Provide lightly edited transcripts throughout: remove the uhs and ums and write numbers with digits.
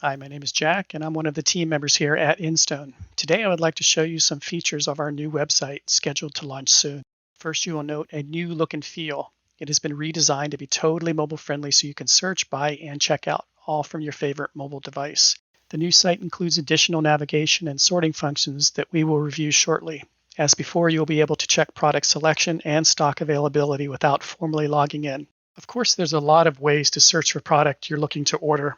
Hi, my name is Jack, and I'm one of the team members here at Instone. Today, I would like to show you some features of our new website scheduled to launch soon. First, you will note a new look and feel. It has been redesigned to be totally mobile friendly so you can search, buy, and check out all from your favorite mobile device. The new site includes additional navigation and sorting functions that we will review shortly. As before, you'll be able to check product selection and stock availability without formally logging in. Of course, there's a lot of ways to search for product you're looking to order.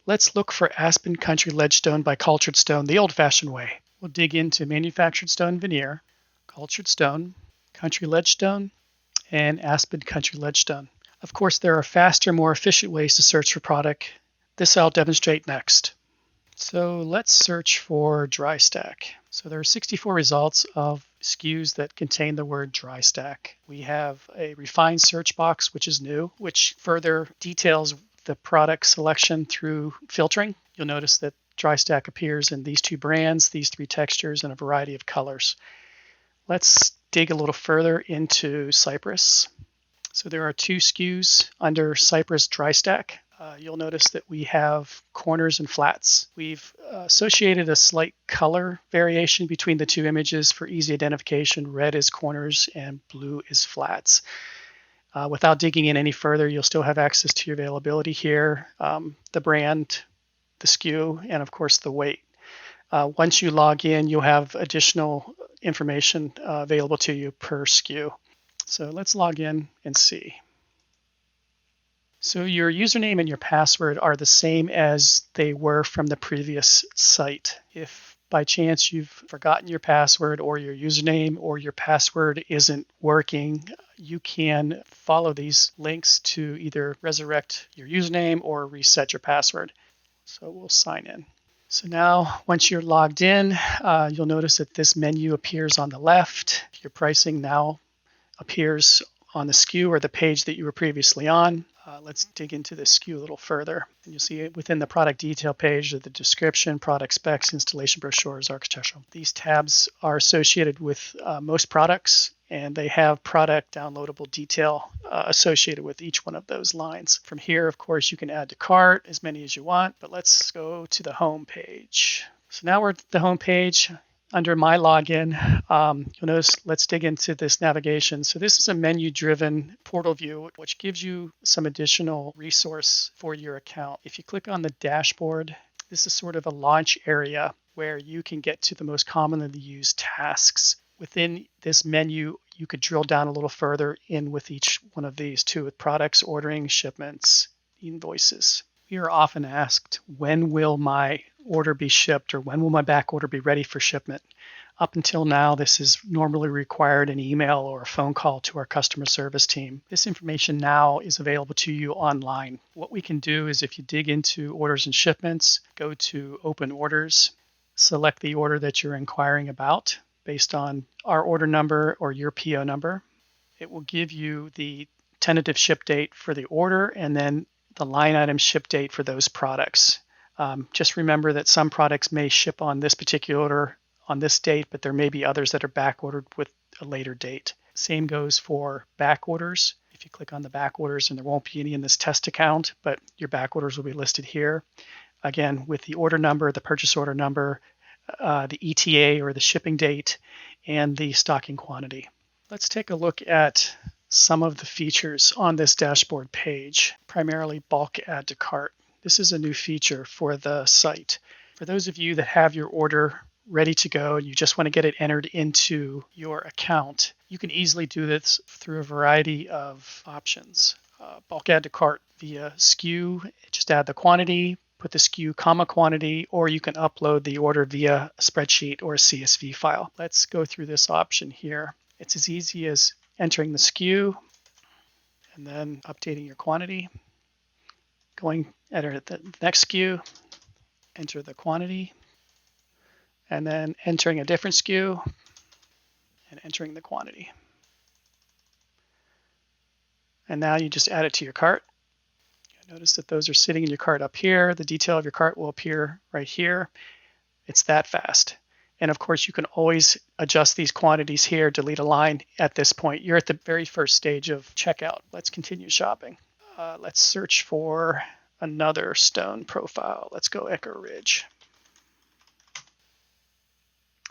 Let's look for Aspen Country Ledgestone by Cultured Stone the old-fashioned way. We'll dig into manufactured stone veneer, cultured stone, country ledgestone, and Aspen Country Ledgestone. Of course, there are faster, more efficient ways to search for product. This I'll demonstrate next. So let's search for dry stack. So there are 64 results of SKUs that contain the word dry stack. We have a refined search box, which is new, which further details the product selection through filtering. You'll notice that dry stack appears in these two brands, these three textures, and a variety of colors. Let's dig a little further into Cypress. So there are two SKUs under Cypress dry stack. You'll notice that we have corners and flats. We've associated a slight color variation between the two images for easy identification. Red is corners and blue is flats. Without digging in any further, you'll still have access to your availability here, the brand, the SKU, and of course the weight. Once you log in, you'll have additional information available to you per SKU. So let's log in and see. So your username and your password are the same as they were from the previous site. If by chance you've forgotten your password or your username or your password isn't working, you can follow these links to either resurrect your username or reset your password. So we'll sign in. So now once you're logged in, you'll notice that this menu appears on the left. Your pricing now appears on the SKU or the page that you were previously on. Let's dig into the SKU a little further. And you'll see it within the product detail page, the description, product specs, installation brochures, architectural. These tabs are associated with most products, and they have product downloadable detail associated with each one of those lines. From here, of course, you can add to cart as many as you want, but let's go to the home page. So now we're at the home page. Under my login, you'll notice, let's dig into this navigation. So this is a menu-driven portal view, which gives you some additional resource for your account. If you click on the dashboard, this is sort of a launch area where you can get to the most commonly used tasks. Within this menu, you could drill down a little further in with each one of these too, with products, ordering, shipments, invoices. We are often asked, when will my order be shipped, or when will my back order be ready for shipment? Up until now, this has normally required an email or a phone call to our customer service team. This information now is available to you online. What we can do is, if you dig into orders and shipments, go to open orders, select the order that you're inquiring about based on our order number or your PO number. It will give you the tentative ship date for the order and then the line item ship date for those products. Just remember that some products may ship on this particular order on this date, but there may be others that are back ordered with a later date. Same goes for back orders. If you click on the back orders, and there won't be any in this test account, but your back orders will be listed here. Again, with the order number, the purchase order number, the ETA or the shipping date, and the stocking quantity. Let's take a look at some of the features on this dashboard page, primarily bulk add to cart. This is a new feature for the site. For those of you that have your order ready to go and you just want to get it entered into your account, you can easily do this through a variety of options. Bulk add to cart via SKU, just add the quantity, put the SKU comma quantity, or you can upload the order via a spreadsheet or a CSV file. Let's go through this option here. It's as easy as entering the SKU and then updating your quantity. Enter the next SKU, enter the quantity, and then entering a different SKU and entering the quantity. And now you just add it to your cart. Notice that those are sitting in your cart up here. The detail of your cart will appear right here. It's that fast. And of course, you can always adjust these quantities here, delete a line at this point. You're at the very first stage of checkout. Let's continue shopping. Let's search for another stone profile. Let's go Echo Ridge.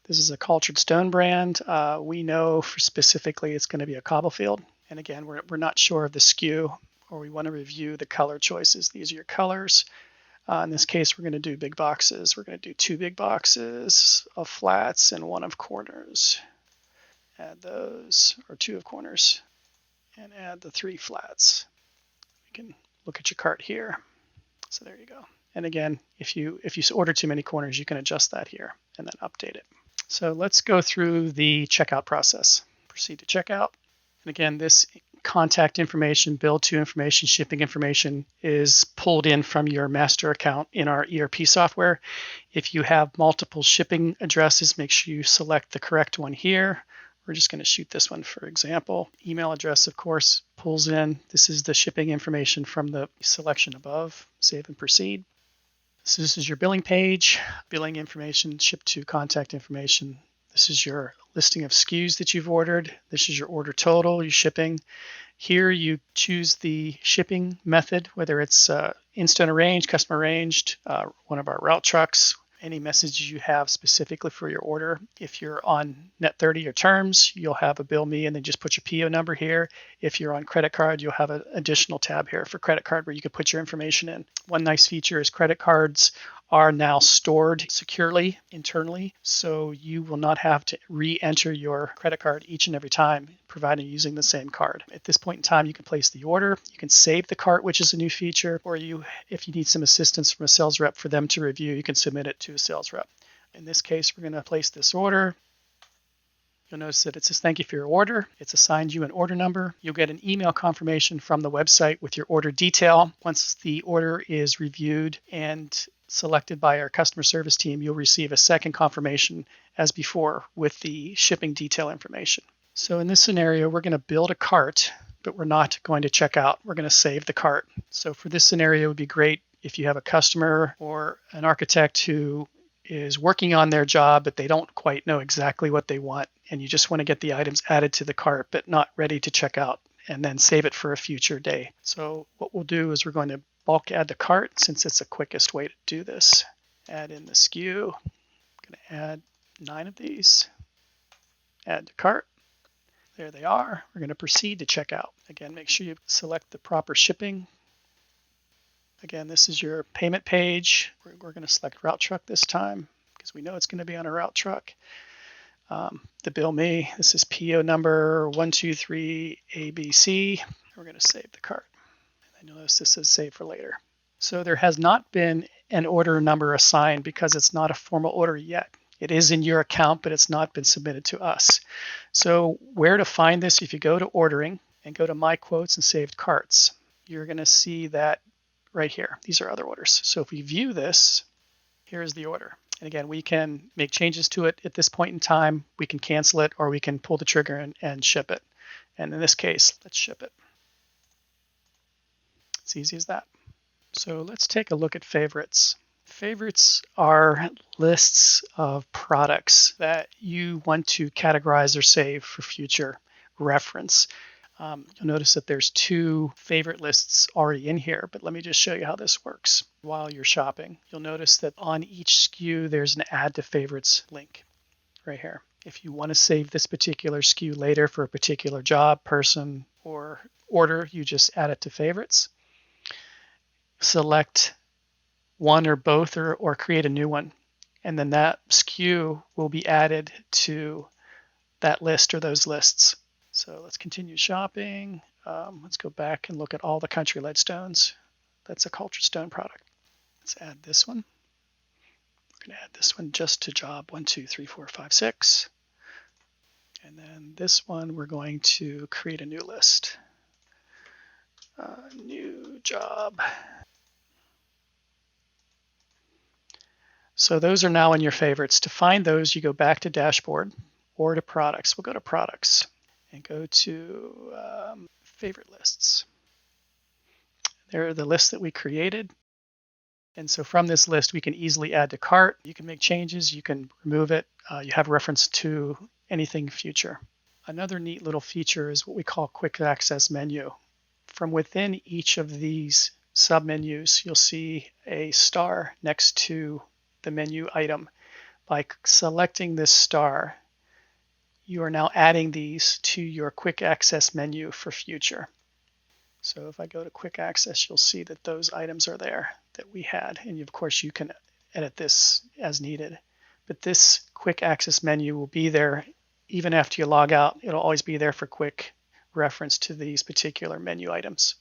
This is a cultured stone brand. We know for specifically it's going to be a Cobblefield. And again, we're not sure of the SKU, or we want to review the color choices. These are your colors. In this case, we're going to do big boxes. We're going to do 2 big boxes of flats and 1 of corners. Add those, or 2 of corners, and add the 3 flats. We can look at your cart here. So there you go. And again, if you order too many corners, you can adjust that here and then update it. So let's go through the checkout process. Proceed to checkout. And again, this contact information, bill to information, shipping information is pulled in from your master account in our ERP software. If you have multiple shipping addresses, make sure you select the correct one here. We're just going to shoot this one for example. Email address, of course, pulls in. This is the shipping information from the selection above. Save and proceed. So this is your billing page, billing information, ship to contact information. This is your listing of SKUs that you've ordered. This is your order total, your shipping. Here you choose the shipping method, whether it's Instone arranged, custom arranged, one of our route trucks, any messages you have specifically for your order. If you're on net 30 or terms, you'll have a bill me and then just put your PO number here. If you're on credit card, you'll have an additional tab here for credit card where you can put your information in. One nice feature is credit cards are now stored securely internally, so you will not have to re-enter your credit card each and every time, provided you're using the same card. At this point in time, you can place the order, you can save the cart, which is a new feature, or if you need some assistance from a sales rep for them to review, you can submit it to a sales rep. In this case, we're going to place this order. You'll notice that it says thank you for your order. It's assigned you an order number. You'll get an email confirmation from the website with your order detail. Once the order is reviewed and selected by our customer service team, you'll receive a second confirmation as before with the shipping detail information. So in this scenario, we're going to build a cart, but we're not going to check out. We're going to save the cart. So for this scenario, it would be great if you have a customer or an architect who is working on their job, but they don't quite know exactly what they want, and you just want to get the items added to the cart, but not ready to check out, and then save it for a future day. So what we'll do is we're going to bulk add the cart, since it's the quickest way to do this. Add in the SKU. I'm going to add 9 of these. Add to cart. There they are. We're going to proceed to checkout. Again, make sure you select the proper shipping. Again, this is your payment page. We're going to select route truck this time because we know it's going to be on a route truck. The bill me, this is PO number 123ABC. We're going to save the cart. And then notice this says save for later. So there has not been an order number assigned because it's not a formal order yet. It is in your account, but it's not been submitted to us. So where to find this? If you go to ordering and go to my quotes and saved carts, you're going to see that right here. These are other orders. So if we view this, here's the order. And again, we can make changes to it at this point in time. We can cancel it, or we can pull the trigger and ship it. And in this case, let's ship it. It's easy as that. So let's take a look at favorites. Favorites are lists of products that you want to categorize or save for future reference. You'll notice that there's 2 favorite lists already in here, but let me just show you how this works while you're shopping. You'll notice that on each SKU, there's an add to favorites link right here. If you want to save this particular SKU later for a particular job, person, or order, you just add it to favorites. Select one or both, or create a new one, and then that SKU will be added to that list or those lists. So let's continue shopping. Let's go back and look at all the country leadstones. That's a cultured stone product. Let's add this one. We're going to add this one just to job 1, 2, 3, 4, 5, 6. And then this one, we're going to create a new list. New job. So those are now in your favorites. To find those, you go back to dashboard or to products. We'll go to products and go to favorite lists. There are the lists that we created. And so from this list, we can easily add to cart. You can make changes, you can remove it. You have reference to anything future. Another neat little feature is what we call quick access menu. From within each of these submenus, you'll see a star next to the menu item. By selecting this star, you are now adding these to your quick access menu for future. So if I go to quick access, you'll see that those items are there that we had. And of course, you can edit this as needed. But this quick access menu will be there even after you log out. It'll always be there for quick reference to these particular menu items.